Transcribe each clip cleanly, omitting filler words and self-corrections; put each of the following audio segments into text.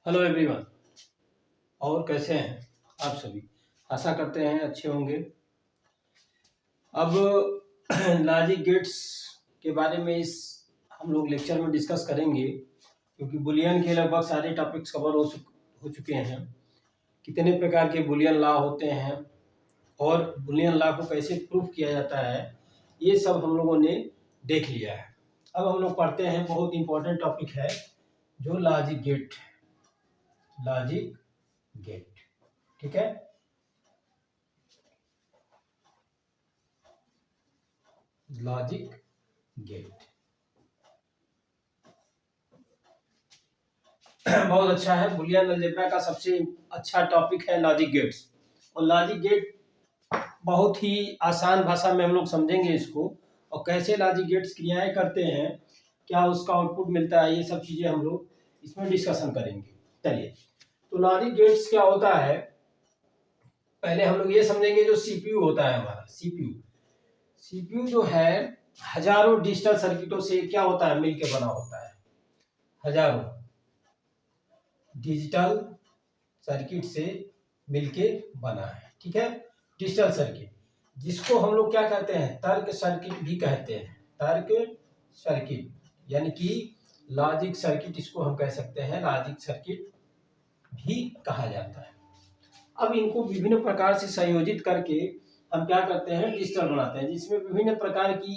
Hello everyone. और कैसे हैं आप सभी? आशा करते हैं अच्छे होंगे। अब लॉजिक गेट्स के बारे में इस हम लोग लेक्चर में डिस्कस करेंगे, क्योंकि बुलियन के लगभग सारे टॉपिक्स कवर हो चुके हैं। कितने प्रकार के बुलियन लॉ होते हैं और बुलियन लॉ को कैसे प्रूफ किया जाता है, ये सब हम लोगों ने देख लिया है। अब हम लोग पढ़ते हैं, बहुत इंपॉर्टेंट टॉपिक है जो लॉजिक गेट है। लॉजिक गेट, ठीक है। लॉजिक गेट बहुत अच्छा है। बुलियन अलजेब्रा का सबसे अच्छा टॉपिक है लॉजिक गेट्स। और लॉजिक गेट बहुत ही आसान भाषा में हम लोग समझेंगे इसको, और कैसे लॉजिक गेट्स क्रियाएं करते हैं, क्या उसका आउटपुट मिलता है, ये सब चीजें हम लोग इसमें डिस्कशन करेंगे। चलिए, तो लॉजिक गेट्स क्या होता है, पहले हम लोग ये समझेंगे। जो सीपीयू होता है हमारा, सीपीयू जो है हजारों डिजिटल सर्किटों से क्या होता है, मिलके बना होता है। हजारों डिजिटल सर्किट से मिलके बना है, ठीक है। डिजिटल सर्किट, जिसको हम लोग क्या कहते हैं, तर्क सर्किट भी कहते हैं। तर्क सर्किट यानी कि लॉजिक सर्किट, इसको हम कह सकते हैं लॉजिक सर्किट भी कहा जाता है। अब इनको विभिन्न प्रकार से संयोजित करके हम क्या करते हैं, डिजिटल बनाते हैं, जिसमें विभिन्न प्रकार की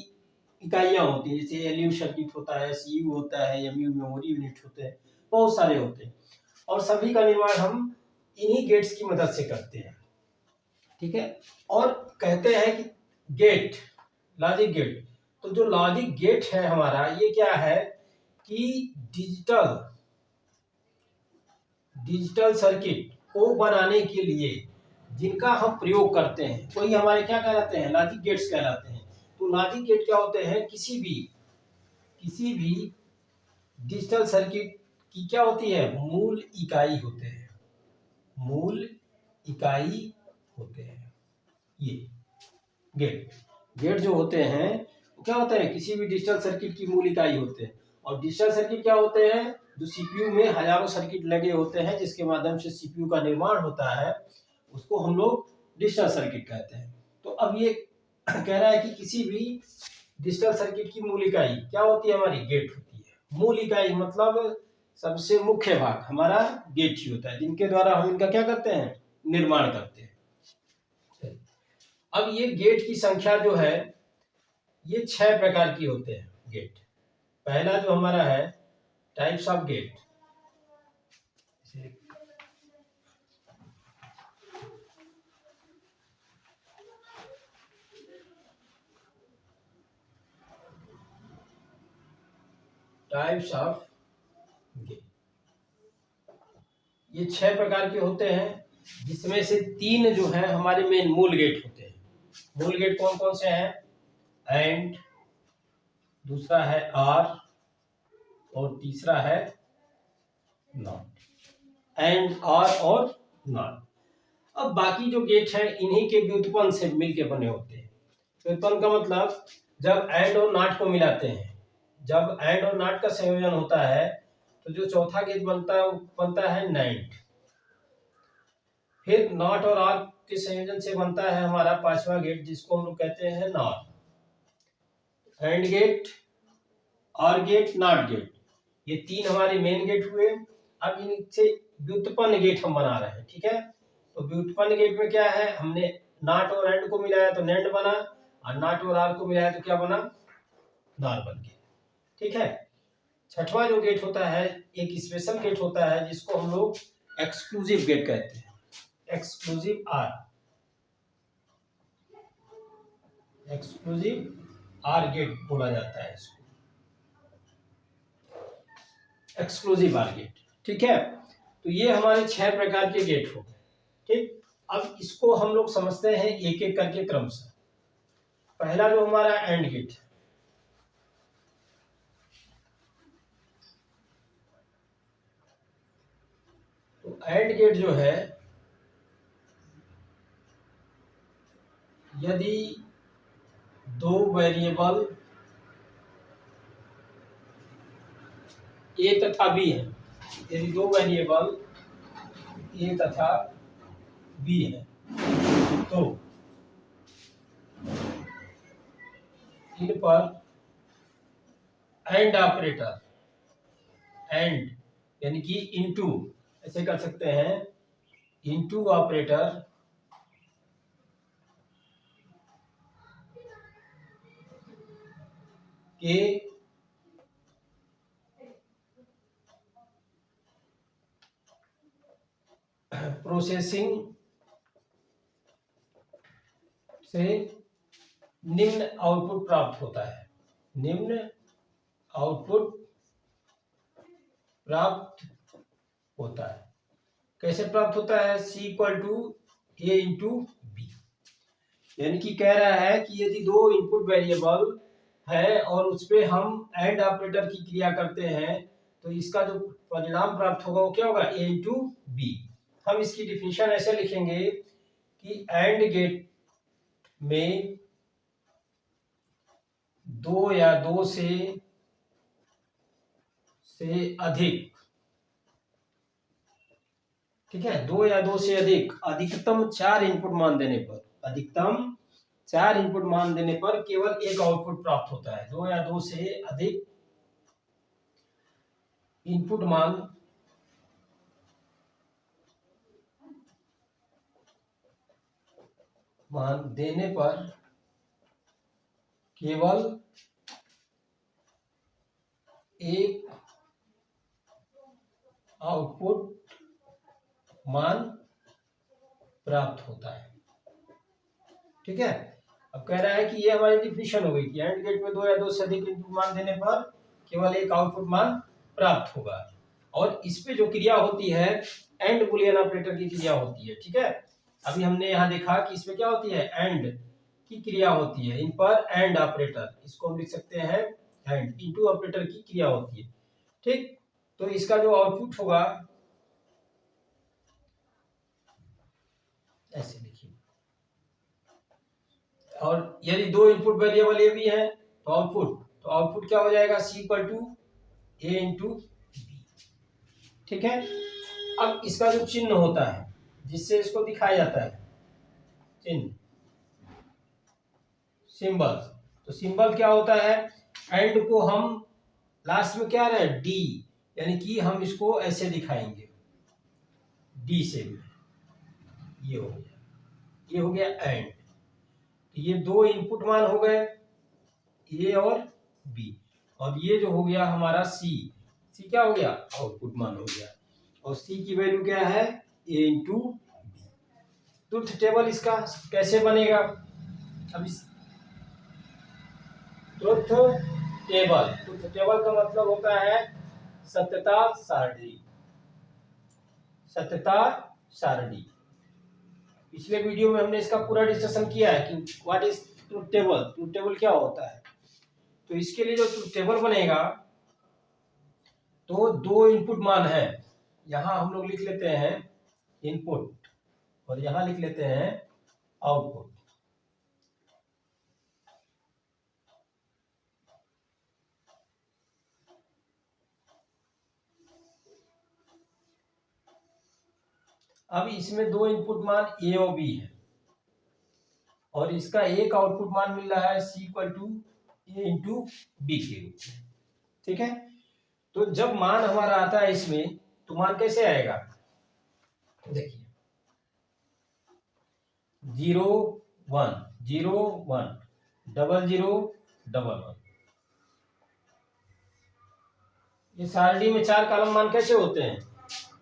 इकाइयां होती हैं। जैसे एलयू सर्किट होता है, सीयू होता है, एमयू मेमोरी यूनिट होते हैं, बहुत सारे होते हैं। और सभी का निर्माण हम इन्हीं गेट्स की मदद से करते हैं, ठीक है। और कहते हैं कि गेट, लॉजिक गेट, तो जो लॉजिक गेट है हमारा, ये क्या है कि डिजिटल सर्किट को बनाने के लिए जिनका हम प्रयोग करते हैं, वही हमारे क्या कहलाते हैं, लॉजिक गेट्स कहलाते हैं। तो लॉजिक गेट क्या होते हैं, किसी भी डिजिटल सर्किट की क्या होती है, मूल इकाई होते हैं। मूल इकाई होते हैं ये गेट जो होते हैं, वो क्या होते हैं, किसी भी डिजिटल सर्किट की मूल इकाई होते हैं। और डिजिटल सर्किट क्या होते हैं, जो सीपीयू में हजारों सर्किट लगे होते हैं, जिसके माध्यम से सीपीयू का निर्माण होता है, उसको हम लोग डिजिटल सर्किट कहते हैं। तो अब ये कह रहा है कि किसी भी डिजिटल सर्किट की मूल इकाई क्या होती है, हमारी गेट होती है। मूल इकाई मतलब सबसे मुख्य भाग हमारा गेट ही होता है, जिनके द्वारा हम इनका क्या करते हैं, निर्माण करते हैं। अब ये गेट की संख्या जो है, ये 6 प्रकार की होते हैं गेट। पहला जो हमारा है types of gate, types of gate, ये 6 प्रकार के होते हैं, जिसमें से 3 जो है हमारे मेन मूल गेट होते हैं। मूल गेट कौन कौन से हैं, एंड, दूसरा है आर, और तीसरा है नॉट। एंड, आर और नॉट। अब बाकी जो गेट हैं, इन्हीं के व्युत्पन्न से मिलके बने होते हैं। व्युत्पन्न का मतलब जब एंड और नॉट को मिलाते हैं, जब एंड और नॉट का संयोजन होता है, तो जो चौथा गेट बनता है नैंड। फिर नॉट और आर के संयोजन से बनता है हमारा 5वां गेट, जिसको हम लोग कहते हैं nor. And gate, or gate, not gate, ये 3 हमारे मेन गेट हुए। अब इनसे व्युत्पन्न गेट हम बना रहे हैं, ठीक है। तो व्युत्पन्न गेट में क्या है, हमने नॉट और एंड को मिलाया तो नैंड बना, और नॉट और आर को मिलाया तो क्या बना, नॉर बन गया, ठीक है। छठवां जो गेट होता है, एक स्पेशल गेट होता है, जिसको हम लोग एक्सक्लूसिव गेट कहते हैं। एक्सक्लूसिव आर गेट बोला जाता है इसको, एक्सक्लूसिव आर गेट, ठीक है। तो ये हमारे 6 प्रकार के गेट हो गए, ठीक। अब इसको हम लोग समझते हैं एक एक करके क्रमशः। पहला जो हमारा एंड गेट, तो एंड गेट जो है, यदि 2 वेरिएबल ए तथा बी है, यदि दो वेरिएबल ए तथा बी है तो इन पर एंड ऑपरेटर, एंड यानी कि इनटू, ऐसे कर सकते हैं, इनटू ऑपरेटर के प्रोसेसिंग से निम्न आउटपुट प्राप्त होता है। निम्न आउटपुट प्राप्त होता है। कैसे प्राप्त होता है? C equal to A into B, यानी कि कह रहा है कि यदि दो इनपुट वेरिएबल है और उस पर हम एंड ऑपरेटर की क्रिया करते हैं तो इसका जो परिणाम प्राप्त होगा वो क्या होगा? ए इंटू बी। हम इसकी डिफिनेशन ऐसे लिखेंगे कि एंड गेट में दो या दो से अधिक, ठीक है, दो या दो से अधिक, अधिकतम 4 इनपुट मान देने पर, अधिकतम 4 इनपुट मान देने पर केवल एक आउटपुट प्राप्त होता है। दो या दो से अधिक इनपुट मान देने पर केवल एक आउटपुट मान प्राप्त होता है। ठीक है, अब कह रहा है कि ये हमारी डिफिनेशन हो गई कि एंड गेट में दो या दो से अधिक इनपुट मान देने पर केवल एक आउटपुट मान प्राप्त होगा। और इस पे जो क्रिया होती है एंड बुलियन ऑपरेटर की क्रिया होती है। ठीक है, अभी हमने यहाँ देखा कि इसमें क्या होती है? एंड की क्रिया होती है। इन पर एंड ऑपरेटर, इसको हम लिख सकते हैं एंड इनटू ऑपरेटर की क्रिया होती है। ठीक, तो इसका जो आउटपुट होगा ऐसे लिखिए, और यदि दो इनपुट वेरिएबल ए भी है तो आउटपुट क्या हो जाएगा? C equal to A into B. ठीक है, अब इसका जो चिन्ह होता है जिससे इसको दिखाया जाता है, चिन्ह, सिंबल, तो सिंबल क्या होता है? एंड को हम लास्ट में क्या रहे? डी, यानी कि हम इसको ऐसे दिखाएंगे डी से भी। ये हो गया, ये हो गया एंड। ये दो इनपुट मान हो गए ए और बी, और ये जो हो गया हमारा सी, सी क्या हो गया? आउटपुट मान हो गया। और सी की वैल्यू क्या है? ए इंटू बी। ट्रुथ टेबल इसका कैसे बनेगा? अब इस ट्रुथ टेबल का मतलब होता है सत्यता सारणी। सत्यता सारणी, पिछले वीडियो में हमने इसका पूरा डिस्कशन किया है कि what is truth table, truth table क्या होता है। तो इसके लिए जो ट्रुथ टेबल बनेगा तो दो इनपुट मान है, यहां हम लोग लिख लेते हैं इनपुट और यहां लिख लेते हैं आउटपुट। अब इसमें दो इनपुट मान ए और बी है और इसका एक आउटपुट मान मिल रहा है C equal to A into B के रूप में। ठीक है, तो जब मान हमारा आता है इसमें तो मान कैसे आएगा? देखिए 0 1 0 1 0 0 1 1। ये सारणी में चार कॉलम मान कैसे होते हैं?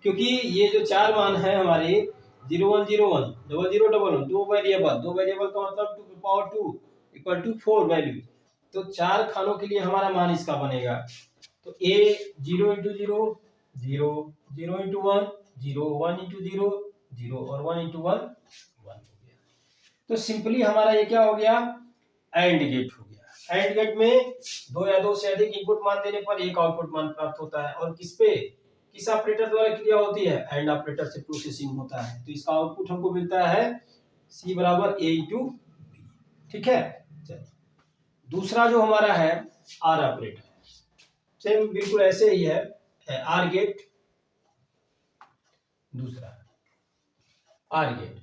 क्योंकि ये जो चार मान है हमारे 0 1 0 1 0 0 1 1, दो वेरिएबल का मतलब 2 पावर 2 इक्वल टू 4 वैल्यू। तो चार खानों के लिए हमारा मान इसका बनेगा। तो a 0 इंटू 0 0 0 इंटू 1 0 1 इंटू 0 0 और 1 इंटू 1 1 हो गया। तो सिंपली हमारा ये क्या हो गया? एंड गेट हो गया। एंड गेट में दो या दो से अधिक इनपुट मान देने पर एक आउटपुट मान प्राप्त होता है। और किस ऑपरेटर द्वारा क्रिया होती है? एंड ऑपरेटर से प्रोसेसिंग होता है। तो इसका आउटपुट हमको मिलता है C बराबर ए इंटू बी। ठीक है, चलिए दूसरा जो हमारा है आर ऑपरेटर, सेम बिल्कुल ऐसे ही है, आर गेट दूसरा आर गेट।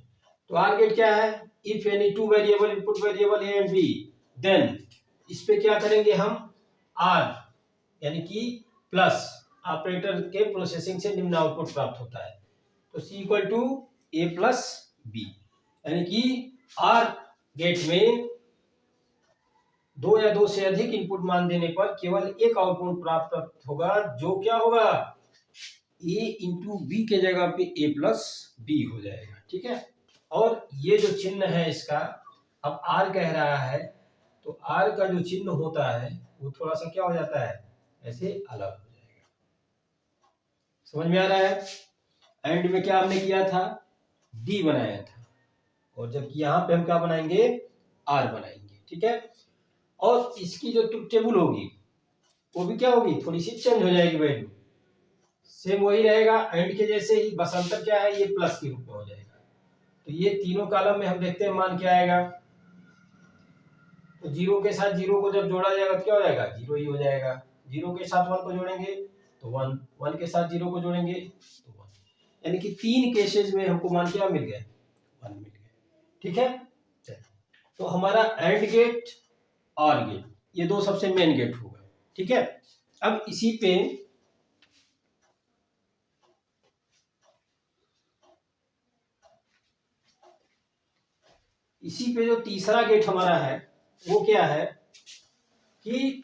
तो आर गेट क्या है? If any two variable input variable A and B, then इस पे क्या करेंगे हम? आर यानी कि प्लस ऑपरेटर के प्रोसेसिंग से निम्न आउटपुट प्राप्त होता है। तो C equal to A plus B, यानी कि आर गेट में दो या दो से अधिक इनपुट मान देने पर केवल एक आउटपुट प्राप्त होगा, जो क्या होगा? ए इंटू बी के जगह पे ए प्लस बी हो जाएगा। ठीक है, और ये जो चिन्ह है इसका, अब आर कह रहा है तो आर का जो चिन्ह होता है वो थोड़ा सा क्या हो जाता है? ऐसे अलग हो जाएगा। समझ में आ रहा है? एंड में क्या हमने किया था? डी बनाया था, और जबकि यहाँ पे हम क्या बनाएंगे? आर बनाएंगे। ठीक है, और इसकी जो ट्रुथ टेबल होगी वो भी क्या होगी? थोड़ी सी चेंज हो जाएगी, वैल्यू सेम वही रहेगा एंड के जैसे ही, बस अंतर क्या है? ये प्लस के रूप में हो जाएगा। तो ये तीनों कॉलम में हम देखते हैं मान क्या आएगा। तो जीरो के साथ जीरो को जब जोड़ा जाएगा तो क्या हो जाएगा? जीरो ही हो जाएगा। जीरो के साथ वन को जोड़ेंगे तो वन, वन के साथ जीरो को जोड़ेंगे तो वन, यानी कि तीन केसेस में हमको मान क्या मिल गया? वन मिल गया। ठीक है, तो हमारा एंड गेट और गेट ये दो सबसे मेन गेट हो गए। ठीक है, अब इसी पे जो तीसरा गेट हमारा है वो क्या है कि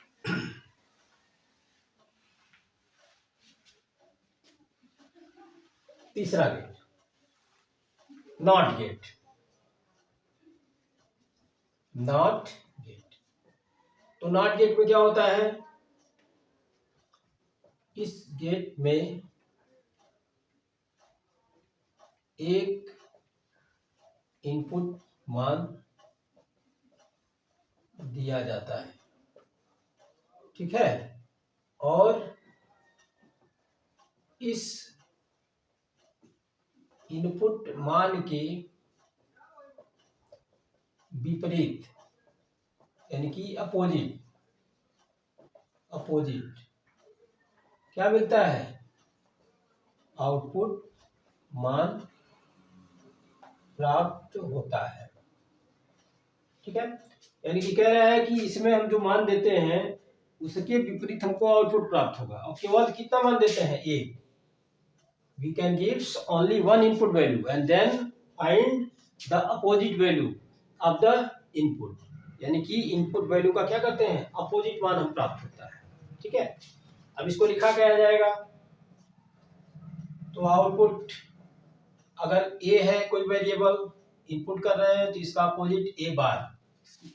तीसरा gate not gate. Not gate, तो नॉट गेट में क्या होता है? इस गेट में एक इनपुट मान दिया जाता है। ठीक है, और इस इनपुट मान के विपरीत यानी कि अपोजिट क्या मिलता है? आउटपुट मान प्राप्त होता है। ठीक है, यानी कि कह रहा है कि इसमें हम जो मान देते हैं उसके विपरीत हमको आउटपुट प्राप्त होगा। और केवल कितना मान देते हैं? एक। We can give only one input value and then find the opposite value of the input, यानी कि इनपुट वैल्यू का क्या करते हैं? अपोजिट मान हम प्राप्त होता है। ठीक है, अब इसको लिखा क्या जाएगा? तो आउटपुट अगर ए है कोई वेरिएबल इनपुट कर रहे हैं तो इसका अपोजिट ए बार,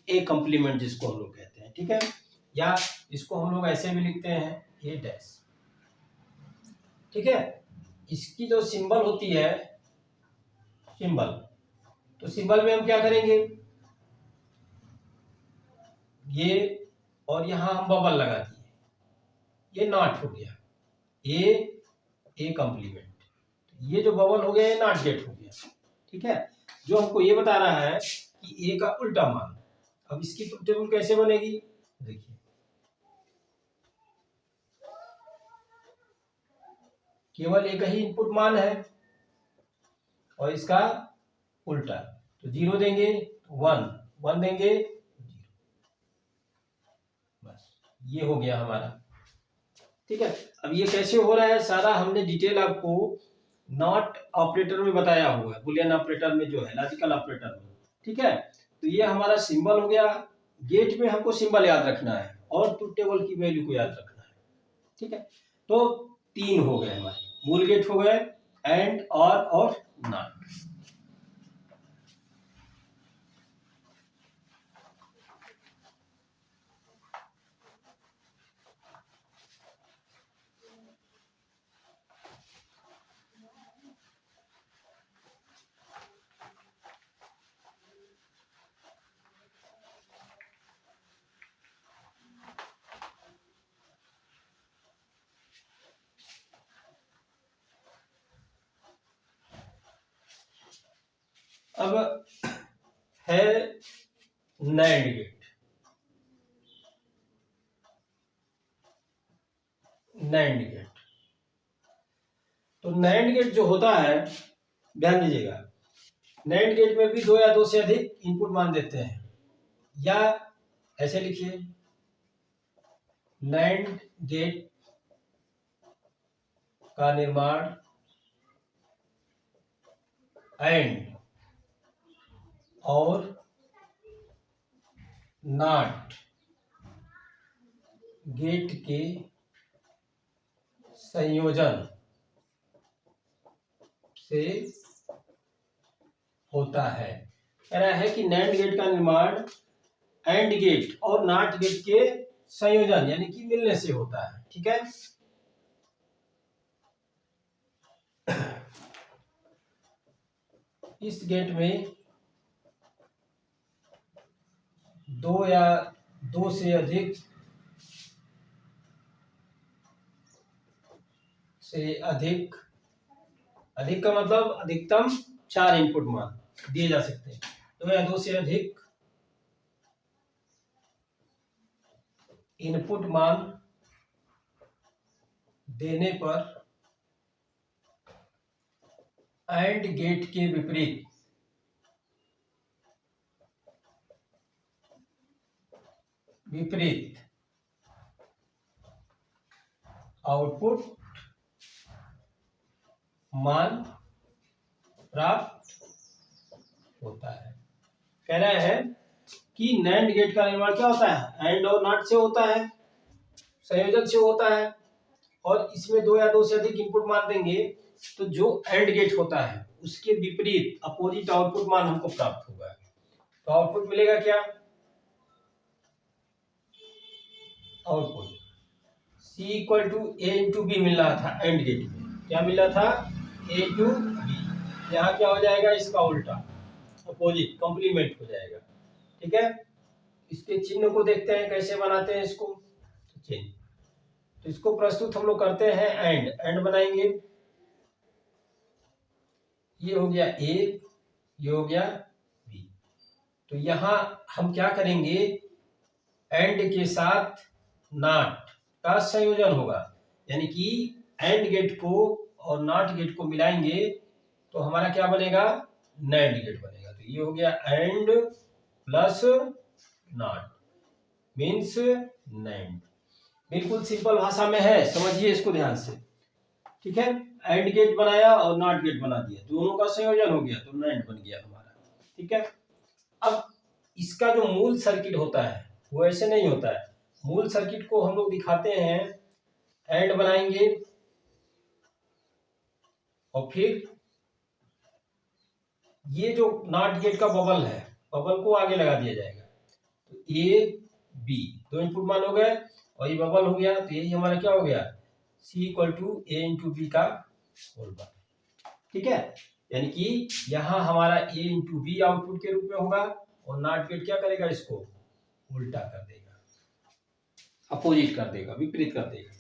ए कंप्लीमेंट जिसको हम लोग कहते हैं। ठीक है, या इसको हम लोग ऐसे भी लिखते हैं ए डैश। ठीक है, इसकी जो सिंबल होती है सिंबल, तो सिंबल में हम क्या करेंगे? ये और यहां हम बबल लगा दिए, ये नॉट हो गया ए कंप्लीमेंट, ये जो बबल हो गया ये नॉट गेट हो गया। ठीक है, जो हमको ये बता रहा है कि ए का उल्टा मान। अब इसकी टेबल कैसे बनेगी? देखिए, केवल एक ही इनपुट मान है और इसका उल्टा, तो जीरो देंगे वन, वन देंगे जीरो, बस ये हो गया हमारा। ठीक है, अब ये कैसे हो रहा है सारा हमने डिटेल आपको नॉट ऑपरेटर में बताया हुआ है, बुलियन ऑपरेटर में जो है, लॉजिकल ऑपरेटर में। ठीक है, तो ये हमारा सिंबल हो गया। गेट में हमको सिंबल याद रखना है और ट्रुथ टेबल की वैल्यू को याद रखना है। ठीक है, तो तीन हो गए हमारे, मूल गेट हो गए, एंड और नॉट। अब है नैंड गेट। नैंड गेट तो नैंड गेट जो होता है, ध्यान दीजिएगा, नैंड गेट में भी 2 या 2 से अधिक इनपुट मान देते हैं, या ऐसे लिखिए, नैंड गेट का निर्माण एंड और नॉट गेट के संयोजन से होता है। कह रहा है कि नैंड गेट का निर्माण एंड गेट और नॉट गेट के संयोजन यानी कि मिलने से होता है। ठीक है, इस गेट में 2 या 2 से अधिक का मतलब अधिकतम 4 इनपुट मान दिए जा सकते हैं। 2 या 2 से अधिक इनपुट मान देने पर एंड गेट के विपरीत आउटपुट मान प्राप्त होता है। कह रहा है कि नैंड गेट का निर्माण क्या होता है, एंड और नॉट से होता है, संयोजन से होता है, और इसमें 2 या 2 से अधिक इनपुट मान देंगे तो जो एंड गेट होता है उसके विपरीत अपोजिट आउटपुट मान हमको प्राप्त होगा। तो आउटपुट मिलेगा क्या, output C equal to A into B मिल रहा था एंड गेट में, क्या मिल रहा था, A टू बी। यहाँ क्या हो जाएगा, इसका उल्टा अपोजिट कॉम्प्लीमेंट हो जाएगा। ठीक है, इसके चिन्ह को देखते हैं कैसे बनाते हैं इसको, चिन्ह, तो इसको प्रस्तुत हम लोग करते हैं एंड बनाएंगे, ये हो गया A, ये हो गया B। तो यहाँ हम क्या करेंगे, एंड के साथ नॉट का संयोजन होगा, यानी कि एंड गेट को और नॉट गेट को मिलाएंगे तो हमारा क्या बनेगा, नैंड गेट बनेगा। तो ये हो गया and plus not means NAND. बिल्कुल सिंपल भाषा में है, समझिए इसको ध्यान से। ठीक है, एंड गेट बनाया और नॉट गेट बना दिया, दोनों का संयोजन हो गया तो नैंड बन गया हमारा। ठीक है, अब इसका जो मूल सर्किट होता है वो ऐसे नहीं होता है, मूल सर्किट को हम लोग दिखाते हैं, एंड बनाएंगे और फिर ये जो नॉट गेट का बबल है, बबल को आगे लगा दिया जाएगा, तो A B 2 इनपुट मान हो गए और ये बबल हो गया, तो यही हमारा क्या हो गया, C equal to A into B का होल बार। ठीक है, यानी कि यहाँ हमारा A इंटू बी आउटपुट के रूप में होगा और नॉट गेट क्या करेगा, इसको उल्टा कर देगा, अपोजिट कर देगा, विपरीत कर देगा।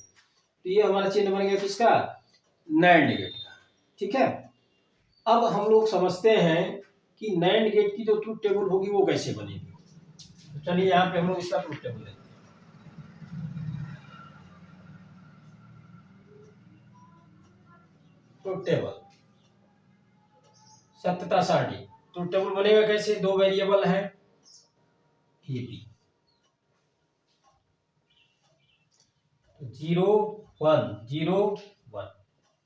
तो ये हमारा चिन्ह बन गया किसका, नैंड गेट का। ठीक है, अब हम लोग समझते हैं कि नैंड गेट की जो ट्रुथ टेबल होगी वो कैसे बनेगी। तो चलिए यहाँ पे हम लोग इसका ट्रुथ टेबल लेते हैं। ट्रुथ टेबल सत्यता सारणी, ट्रुथ टेबल बनेगा कैसे, 2 वेरिएबल है ए बी, 0 1 0 1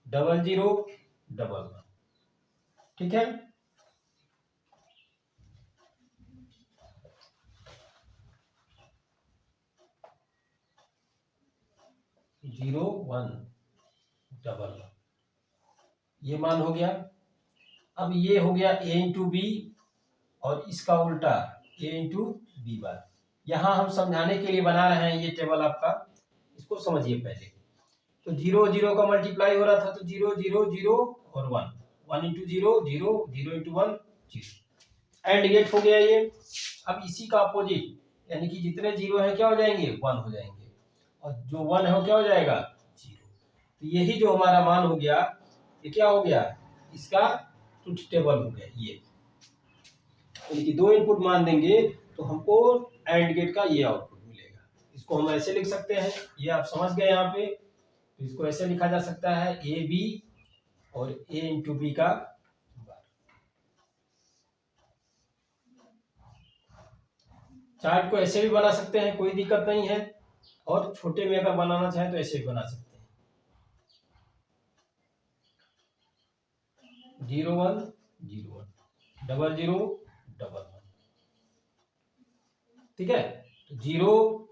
0 0 1 1। ठीक है, जीरो 1 1 ये मान हो गया। अब ये हो गया A इंटू बी और इसका उल्टा A इंटू बी बार। यहाँ हम समझाने के लिए बना रहे हैं ये टेबल आपका, इसको समझिए पहले। तो 0 0 का मल्टीप्लाई हो रहा था, तो 0 0 0 और 1 1 इंटू 0 0 0 इंटू 1 0, एंड गेट हो गया ये। अब इसी का अपोजिट यानी कि जितने 0 है क्या हो जाएंगे, 1 हो जाएंगे, और जो 1 है वो क्या हो जाएगा, 0। तो यही जो हमारा मान हो गया, ये क्या हो गया, इसका ट्रुथ टेबल हो गया ये। यानी कि 2 इनपुट मान देंगे तो हमको एंड गेट का ये आउटपुट मिलेगा। इसको हम ऐसे लिख सकते हैं, ये आप समझ गए यहाँ पे। तो इसको ऐसे लिखा जा सकता है, ए बी और a इंटू बी का वर्ग। चार्ट को ऐसे भी बना सकते हैं, कोई दिक्कत नहीं है, और छोटे में अगर बनाना चाहें तो ऐसे भी बना सकते हैं। 0 1 0 1 डबल 0 डबल 1, ठीक है। तो 0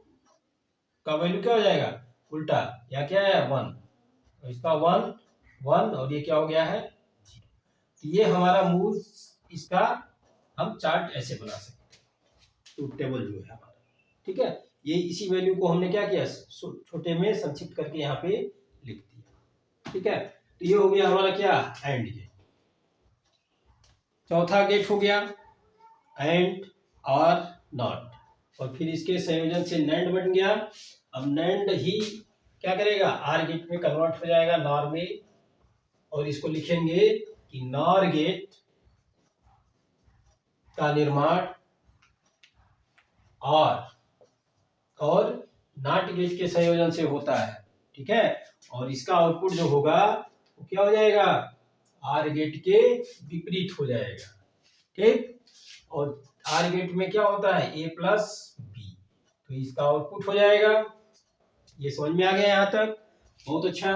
का वैल्यू क्या हो जाएगा, उल्टा, या क्या है 1, तो इसका 1 1, और ये क्या हो गया है 0। तो ये हमारा मूल, इसका हम चार्ट ऐसे बना सकते हैं, ट्रूथ टेबल जो है हमारा, ठीक है। ये इसी वैल्यू को हमने क्या किया, छोटे में संक्षिप्त करके यहाँ पे लिख दिया, ठीक है। तो ये हो गया हमारा क्या, एंड गेट। चौथा गेट हो गया एंड और नॉट, और फिर इसके संयोजन से नैंड बन गया। अब नैंड ही क्या करेगा, आर गेट में कन्वर्ट हो जाएगा, नॉर में, और इसको लिखेंगे कि नॉर गेट का निर्माण और नॉट गेट के संयोजन से होता है, ठीक है। और इसका आउटपुट जो होगा वो क्या हो जाएगा, आर गेट के विपरीत हो जाएगा, ठीक। और आर गेट में क्या होता है, ए प्लस बी, तो इसका आउटपुट हो जाएगा। ये समझ में आ गया यहाँ तक, बहुत अच्छा।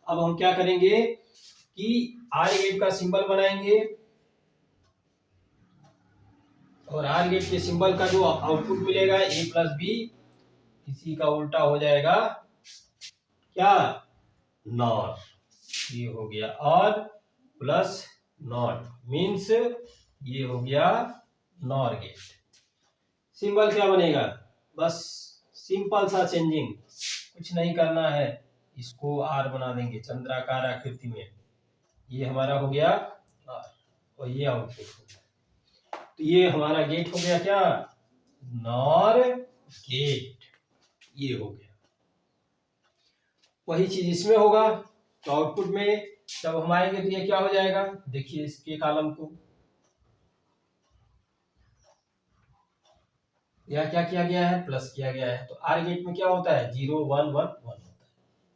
अब हम क्या करेंगे कि आर गेट का सिंबल बनाएंगे, और आर गेट के सिंबल का जो आउटपुट मिलेगा ए प्लस बी, इसी का उल्टा हो जाएगा क्या, नॉर। ये हो गया और प्लस नॉट मीन्स ये हो गया नॉर गेट। सिंबल क्या बनेगा, बस सिंपल सा चेंजिंग, कुछ नहीं करना है, इसको आर बना देंगे चंद्राकार आकृति में, ये हमारा हो गया आर, और ये आउटपुट हो गया। तो ये हमारा गेट हो गया क्या, नॉर गेट, ये हो गया। वही चीज इसमें होगा, तो आउटपुट में जब हम आएंगे तो ये क्या हो जाएगा, देखिए इसके कॉलम को, यह क्या किया गया है, प्लस किया गया है। तो आर गेट में क्या होता है, 0 1 1 1 होता है।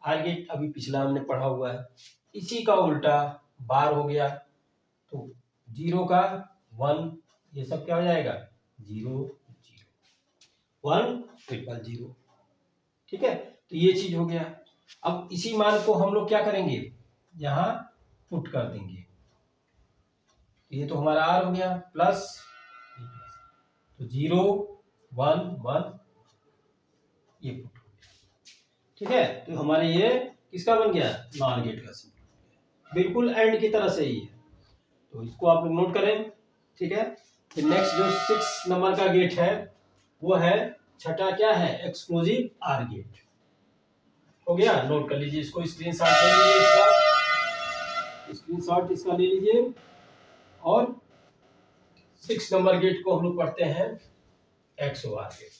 आर गेट अभी पिछला हमने पढ़ा हुआ है, इसी का उल्टा बार हो गया, तो 0 का 1, ये सब क्या हो जाएगा 0 0 1 इक्वल 0, ठीक है। तो ये चीज हो गया। अब इसी मान को हम लोग क्या करेंगे, यहाँ पुट कर देंगे, ये तो हमारा आर हो गया प्लस, तो 0 1 1 ये पुट हो गया, ठीक है। तो हमारे ये किसका बन गया, नॉर गेट का सिंबल, बिल्कुल एंड की तरह से ही है। तो इसको आप लोग नोट करें, ठीक है। फिर नेक्स्ट जो 6 नंबर का गेट है वो है, छठा क्या है, एक्सक्लूसिव आर गेट हो गया। नोट कर लीजिए इसको, स्क्रीनशॉट ले लीजिए, इसका स्क्रीनशॉट इसका ले लीजिए। और 6 नंबर गेट को हम लोग पढ़ते हैं एक्सओआर गेट।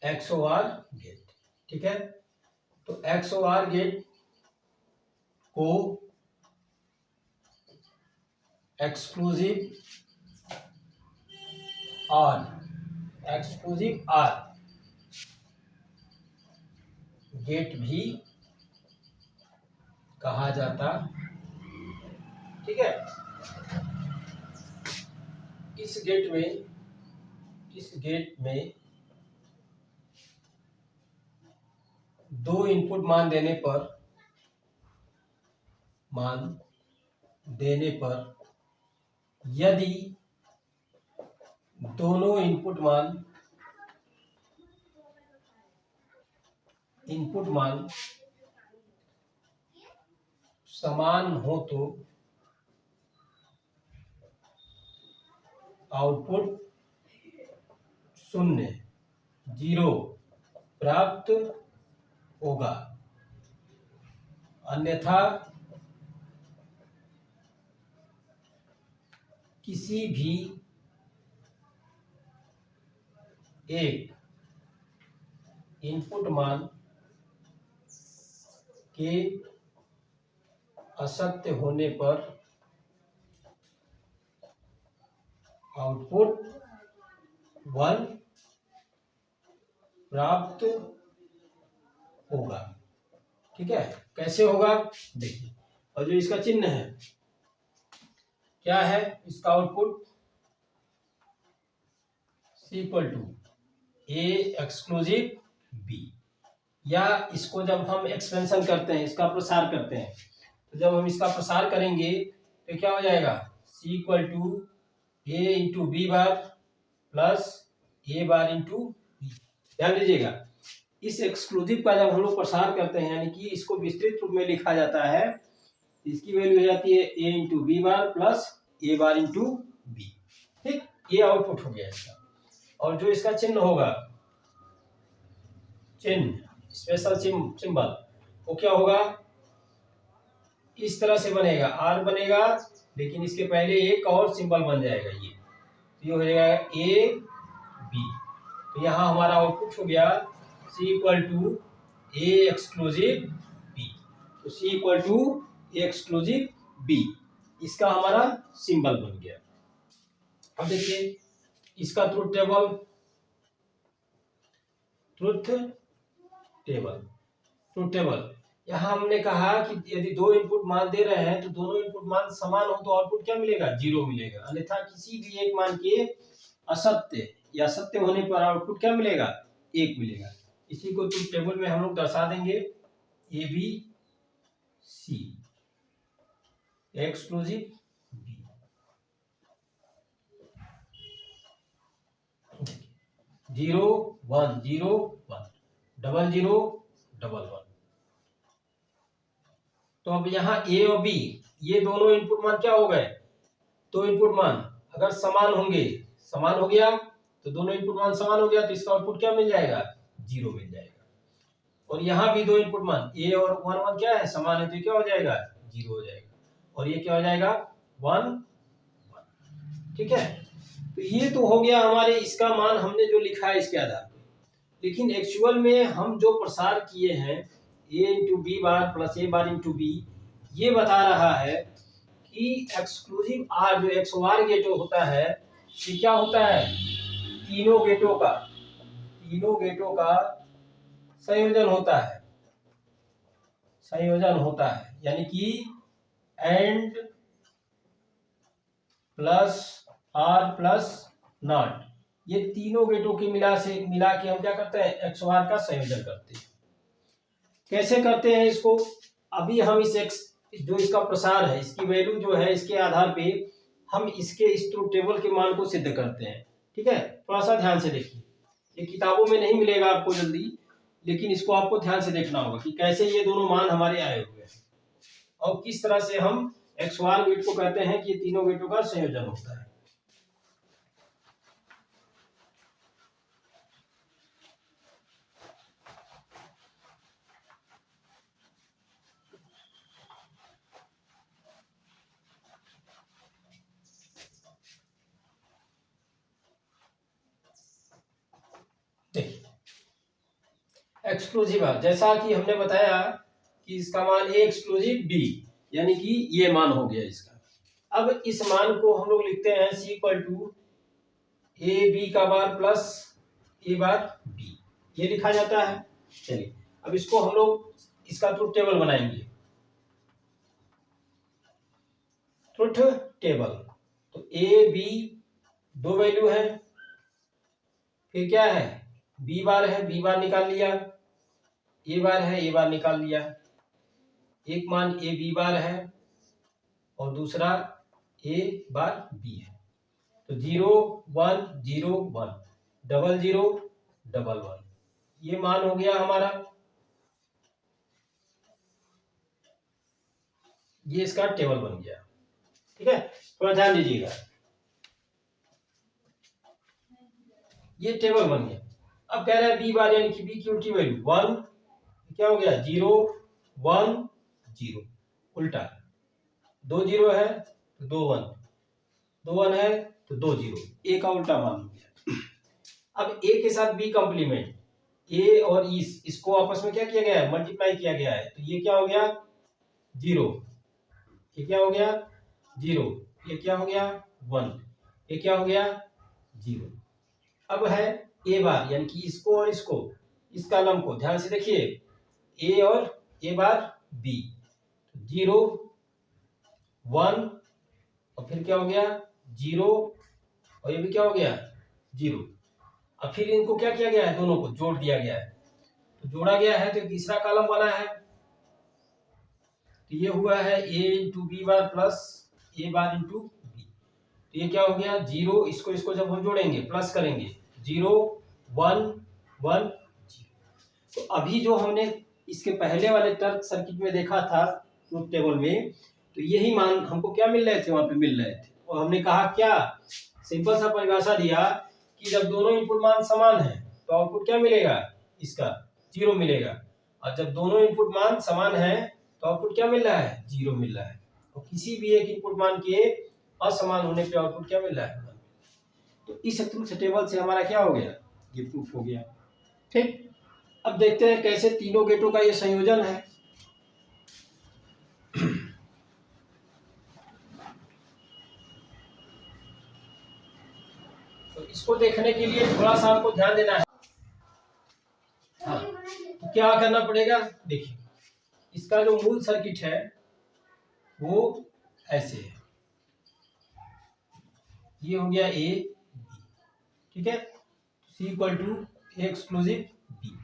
एक्सओआर गेट, ठीक है। तो एक्सओआर गेट को एक्सक्लूसिव आर गेट भी कहा जाता, ठीक है। इस गेट में 2 इनपुट मान देने पर यदि दोनों इनपुट मान समान हो तो आउटपुट 0 प्राप्त होगा, अन्यथा किसी भी एक इनपुट मान के असत्य होने पर आउटपुट 1 प्राप्त होगा। ठीक है, कैसे होगा देखिए। और जो इसका चिन्ह है क्या है, इसका output equal to A exclusive B, या इसको जब हम एक्सपेंशन करते हैं, इसका प्रसार करते हैं, तो जब हम इसका प्रसार करेंगे तो क्या हो जाएगा, C equal to A into B bar plus A bar into B. ध्यान दीजिएगा, इस एक्सक्लूसिव का जब हम लोग प्रसार करते हैं, यानी कि इसको विस्तृत रूप में लिखा जाता है, इसकी वैल्यू हो जाती है ए into B bar plus A bar into B. ठीक, ये आउटपुट हो गया इसका। और जो इसका चिन्ह होगा, चिन्ह स्पेशल सिंबल, वो क्या होगा, इस तरह से बनेगा, आर बनेगा, लेकिन इसके पहले एक और सिंबल बन जाएगा, ये हो जाएगा ए बी। तो यहाँ हमारा आउटपुट हो गया C equal to A exclusive B. तो C equal to A exclusive B, इसका हमारा सिंबल बन गया। अब देखिए इसका ट्रुथ टेबल यहाँ हमने कहा कि यदि दो इनपुट मान दे रहे हैं तो दोनों इनपुट मान समान हो तो आउटपुट क्या मिलेगा, 0 मिलेगा। अन्यथा किसी भी एक मान के असत्य या सत्य होने पर आउटपुट क्या मिलेगा, 1 मिलेगा। इसी को ट्रुथ टेबल में हम लोग दर्शा देंगे, A B C exclusive B. 0 1 0 1 0 0 1 1। तो अब यहाँ ए और बी ये दोनों इनपुट मान क्या हो गए, दो इनपुट मान अगर समान होंगे, समान हो गया तो दोनों इनपुट मान समान हो गया, तो इसका आउटपुट क्या मिल जाएगा, 0 मिल जाएगा। और यहाँ भी दो इनपुट मान ए और 1 1 क्या है, समान है, तो क्या हो जाएगा, 0 हो जाएगा। और ये क्या हो जाएगा, 1 1। ठीक है, तो ये तो हो गया हमारे, इसका मान हमने जो लिखा है इसके आधार पे। लेकिन एक्चुअल में हम जो प्रसार किए हैं ए into B bar plus A bar into B, ये बता रहा है कि एक्सक्लूसिव आर जो एक्सओआर गेट होता है, ये क्या होता है, तीनों गेटों का संयोजन होता है, यानी कि and plus or plus not, ये तीनों गेटों के मिला के हम क्या करते हैं, एक्सओआर का संयोजन करते हैं। कैसे करते हैं इसको, अभी हम इस जो इसका प्रसार है, इसकी वैल्यू जो है, इसके आधार पे हम इसके इस ट्रुथ टेबल के मान को सिद्ध करते हैं। ठीक है, थोड़ा सा ध्यान से देखिए, ये किताबों में नहीं मिलेगा आपको जल्दी, लेकिन इसको आपको ध्यान से देखना होगा कि कैसे ये दोनों मान हमारे आए हुए हैं और किस तरह से हम एक्सओआर गेट को कहते हैं कि ये तीनों गेटों का संयोजन होता है। एक्सक्लूसिव आर, जैसा कि हमने बताया कि इसका मान ए एक्सक्लूसिव बी, यानी कि ये मान हो गया इसका। अब इस मान को हम लोग लिखते हैं सी इक्वल टू ए बी का बार प्लस ए बार बी, ये लिखा जाता है। चलिए अब इसको हम लोग इसका ट्रुथ टेबल बनाएंगे। ट्रुथ टेबल, तो ए बी दो वैल्यू है, फिर क्या है, बी बार है, बी बार निकाल लिया, ए बार है, ए बार निकाल लिया। एक मान ए बी बार है और दूसरा ए बार बी है। तो 0 1 0 1 0 0 1 1, ये मान हो गया हमारा, ये इसका टेबल बन गया। ठीक है, थोड़ा ध्यान दीजिएगा, ये टेबल बन गया। अब कह रहा है बी बार, यानी कि बी की उल्टी वैल्यू 1, क्या हो गया 0 1 0, उल्टा 2 0 है तो 2 1, 2 1 है तो 2 0, ए का उल्टा मान हो गया। अब ए के साथ बी कॉम्प्लीमेंट, ए और इसको आपस में क्या किया गया है, मल्टीप्लाई किया गया है, तो ये क्या हो गया 0, ये क्या हो गया 0, ये क्या हो गया 1, ये क्या हो गया 0। अब है ए बार, यानी कि इसको और इसको, इस कॉलम को ध्यान से देखिए, ए और ए बार बी, 0 1 और फिर क्या हो गया 0 और ये भी क्या हो गया 0। अब फिर इनको क्या किया गया है, दोनों को जोड़ दिया गया है, तो जोड़ा गया है तो तीसरा कॉलम बना है, तो ये हुआ है a into B bar plus A bar into B, तो ये क्या हो गया 0, इसको जब हम जोड़ेंगे प्लस करेंगे 0 1 1 0। तो अभी जो हमने इसके पहले वाले तर्क सर्किट में देखा था ट्रुथ टेबल में, तो यही मान हमको क्या मिल रहे थे, वहां पे मिल रहे थे, और हमने कहा क्या, सिंपल सा परिभाषा दिया कि जब दोनों इनपुट मान समान है तो आउटपुट क्या मिलेगा, इसका 0 मिलेगा, और जब दोनों इनपुट मान समान है तो आउटपुट क्या मिल रहा है 0 मिल रहा है, और किसी भी एक इनपुट मान के असमान होने पे आउटपुट क्या मिल रहा है। तो इस ट्रुथ टेबल से हमारा क्या हो गया, ये प्रूफ हो गया। ठीक, अब देखते हैं कैसे तीनों गेटों का ये संयोजन है। तो इसको देखने के लिए थोड़ा सा आपको ध्यान देना है। हाँ, तो क्या करना पड़ेगा, देखिए इसका जो मूल सर्किट है वो ऐसे है, ये हो गया ए बी, ठीक है, C equal to A exclusive B.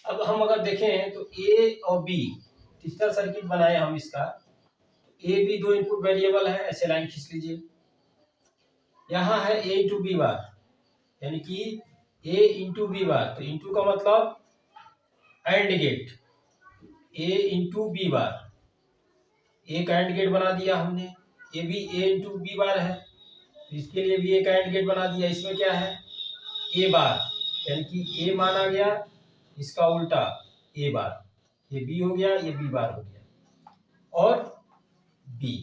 अब हम अगर देखें तो ए और बी तीसरा सर्किट बनाए हम इसका, ए बी दो इनपुट वेरिएबल है, ऐसे लाइन खींच लीजिए, यहाँ है ए इंटू बी बार, यानी कि ए इंटू बी बार, तो इंटू का मतलब and gate, A into B bar, एक एंड गेट बना दिया हमने, ये भी ए इंटू बी बार है, तो इसके लिए भी एक एंड गेट बना दिया, इसमें क्या है ए बार, यानी कि ए मान आ गया, इसका उल्टा ए बार, ये बी हो गया, ये बी बार हो गया, और बी,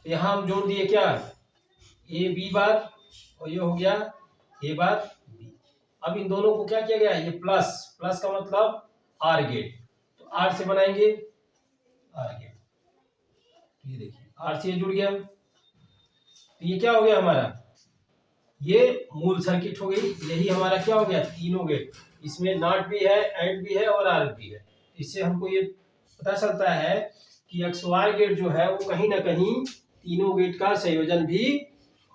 यहाँ हम जोड़ दिए क्या ए बी बार, और ये हो गया ए बार बी। अब इन दोनों को क्या किया गया, ये प्लस, प्लस का मतलब आर गेट, तो आर से बनाएंगे आर गेट, ये देखिए आर से जुड़ गया, तो ये क्या हो गया हमारा, ये मूल सर्किट हो गई, यही हमारा क्या हो गया तीनों गेट, इसमें नॉट भी है, एंड भी है और आर भी है। इससे हमको ये पता चलता है कि एक्सवार गेट जो है वो कहीं ना कहीं तीनों गेट का संयोजन भी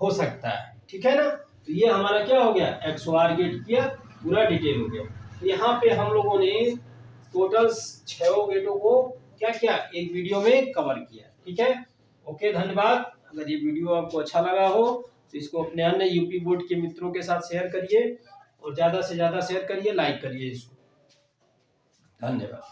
हो सकता है, ठीक है ना। तो ये हमारा क्या हो गया, एक्सवार गेट किया पूरा डिटेल हो गया। तो यहाँ पे हम लोगों ने टोटल 6 गेटों को क्या किया, एक वीडियो में कवर किया, ठीक है। ओके, धन्यवाद। अगर ये वीडियो आपको अच्छा लगा हो तो इसको अपने अन्य यूपी बोर्ड के मित्रों के साथ शेयर करिए, और ज्यादा से ज्यादा शेयर करिए, लाइक करिए इसको। धन्यवाद।